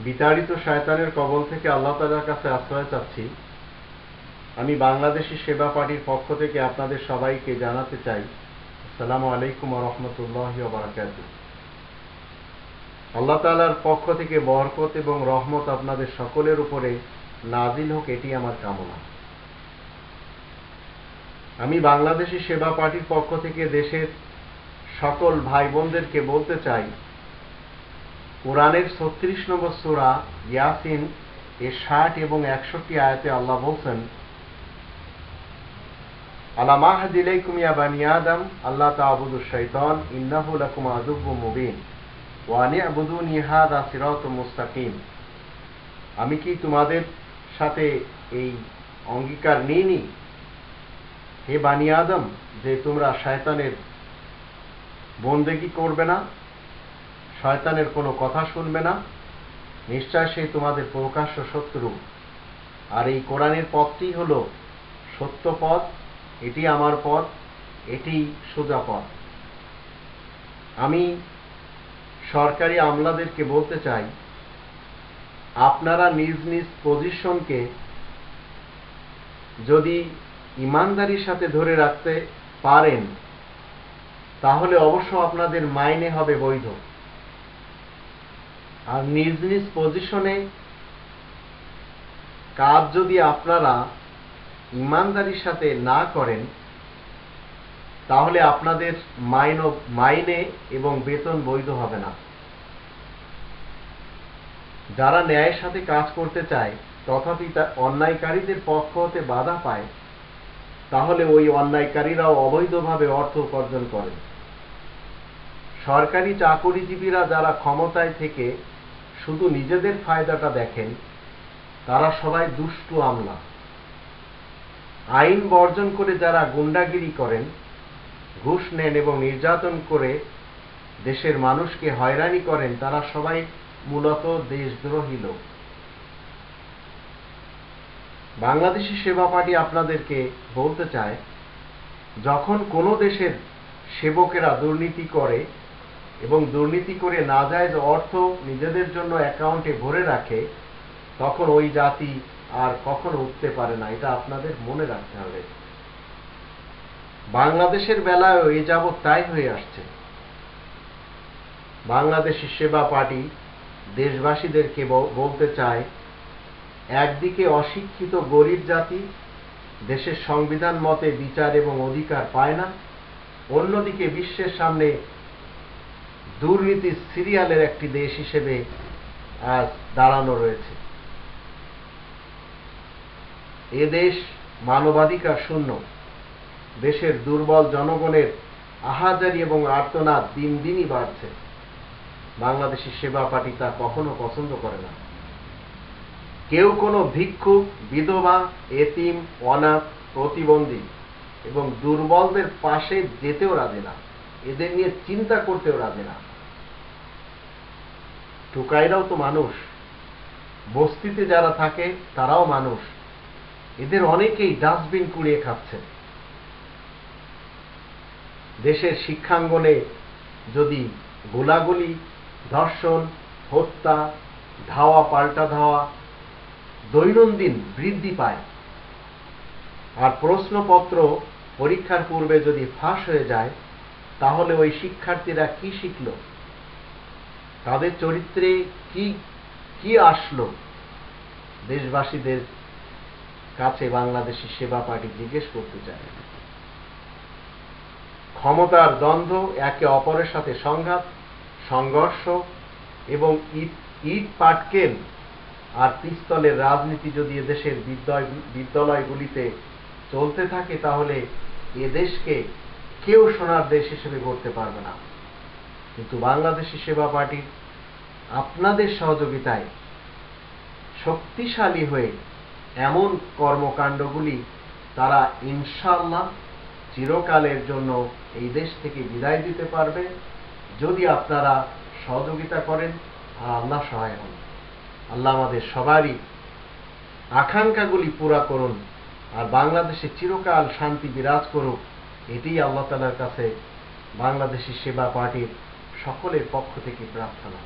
বিতাড়িত শয়তানের কবল থেকে আল্লাহ তাআলার কাছে আশ্রয় চাচ্ছি। আমি বাংলাদেশি সেবা পার্টির পক্ষ থেকে আপনাদের সবাইকে জানাতে চাই, আসসালামু আলাইকুম ওয়া রাহমাতুল্লাহি ওয়া বারাকাতুহু। আল্লাহ তাআলার পক্ষ থেকে বরকত এবং রহমত আপনাদের সকলের উপরে নাজিল হোক, এটি আমার কামনা। আমি বাংলাদেশি সেবা পার্টির পক্ষ থেকে দেশের সকল ভাই বোনদেরকে বলতে চাই, কোরআনের ৩৬ নম্বর সূরা ইয়াসিন এর ৬০ এবং ৬১ আয়াতে আল্লাহ বলছেন, আলাম আহদ ইলাইকুম ইয়া বানি আদম আল্লা তা'বুদুশ শাইতান ইন্নাহু লাকুম আদুউউম মুবিন ওয়া আনি'বুদুনি হাযা সিরাতুম মুস্তাকিম। আমি কি তোমাদের সাথে এই অঙ্গীকার নিইনি, হে বানি আদম, যে তোমরা শয়তানের বন্দেগী করবে না, শয়তানের কোনো কথা শুনবে না, নিশ্চয় সে তোমাদের প্রকাশ্য শত্রু। আর এই কোরআনের পথটি হলো সত্য পথ, এটি আমার পথ, এটি সোজা পথ। আমি সরকারি আমলাদেরকে বলতে চাই, আপনারা নিজ নিজ পজিশনকে যদি ইমানদারির সাথে ধরে রাখতে পারেন, তাহলে অবশ্য আপনাদের মাইনে হবে বৈধ। আর নিজ নিজ পজিশনে কাজ যদি আপনারা ইমানদারির সাথে না করেন, তাহলে আপনাদের মাইনে এবং বেতন বৈধ হবে না। যারা ন্যায়ের সাথে কাজ করতে চায় তথাপি অন্যায়কারীদের পক্ষ হতে বাধা পায়, তাহলে ওই অন্যায়কারীরাও অবৈধভাবে অর্থ উপার্জন করেন। সরকারি চাকরিজীবীরা যারা ক্ষমতায় থেকে শুধু নিজেদের ফায়দাটা দেখেন, তারা সবাই দুষ্টু আমলা। আইন বর্জন করে যারা গুন্ডাগিরি করেন, ঘুষ নেন এবং নির্যাতন করে দেশের মানুষকে হয়রানি করেন, তারা সবাই মূলত দেশদ্রোহী লোক। বাংলাদেশি সেবা পার্টি আপনাদেরকে বলতে চায়, যখন কোনো দেশের সেবকেরা দুর্নীতি করে এবং দুর্নীতি করে নাজায়েজ অর্থ নিজেদের জন্য অ্যাকাউন্টে ভরে রাখে, তখন ওই জাতি আর কখনো উঠতে পারে না। এটা আপনাদের মনে রাখতে হবে। বাংলাদেশের বেলায়ও এ যাবৎ তাই হয়ে আসছে। বাংলাদেশি সেবা পার্টি দেশবাসীদেরকে বলতে চায়, একদিকে অশিক্ষিত গরিব জাতি দেশের সংবিধান মতে বিচার এবং অধিকার পায় না, অন্যদিকে বিশ্বের সামনে দুর্নীতির সিরিয়ালের একটি দেশ হিসেবে আজ দাঁড়ানো রয়েছে। এ দেশ মানবাধিকার শূন্য। দেশের দুর্বল জনগণের আহাজারি এবং আর্তনাদ দিন দিনই বাড়ছে। বাংলাদেশি সেবা পার্টি তা কখনো পছন্দ করে না। কেউ কোনো ভিক্ষুক, বিধবা, এতিম, অনাথ, প্রতিবন্ধী এবং দুর্বলদের পাশে যেতেও রাজি না, এদের নিয়ে চিন্তা করতেও রাজি না। টুকাইরাও তো মানুষ, বস্তিতে যারা থাকে তারাও মানুষ, এদের অনেকেই ডাস্টবিন কুড়িয়ে খাচ্ছে। দেশের শিক্ষাঙ্গনে যদি গোলাগুলি, ধর্ষণ, হত্যা, ধাওয়া পাল্টা ধাওয়া দৈনন্দিন বৃদ্ধি পায়, আর প্রশ্নপত্র পরীক্ষার পূর্বে যদি ফাঁস হয়ে যায়, তাহলে ওই শিক্ষার্থীরা কি শিখল, তাদের চরিত্রে কি আসলো, দেশবাসীদের কাছে বাংলাদেশি সেবা পার্টি জিজ্ঞেস করতে চায়। ক্ষমতার দ্বন্দ্ব, একে অপরের সাথে সংঘাত, সংঘর্ষ এবং ইট পাটকেল আর পিস্তলের রাজনীতি যদি এদেশের বিদ্যালয়গুলিতে চলতে থাকে, তাহলে এদেশকে কেউ সোনার দেশ হিসেবে গড়তে পারবে না। কিন্তু বাংলাদেশি সেবা পার্টি আপনাদের সহযোগিতায় শক্তিশালী হয়ে এমন কর্মকাণ্ডগুলি তারা ইনশাআল্লাহ চিরকালের জন্য এই দেশ থেকে বিদায় দিতে পারবে, যদি আপনারা সহযোগিতা করেন আর আল্লাহ সহায় হন। আল্লাহ আমাদের সবারই আকাঙ্ক্ষাগুলি পুরা করুন, আর বাংলাদেশে চিরকাল শান্তি বিরাজ করুক, এটিই আল্লাহ তাআলার কাছে বাংলাদেশি সেবা পার্টির সকলের পক্ষ থেকে প্রার্থনা।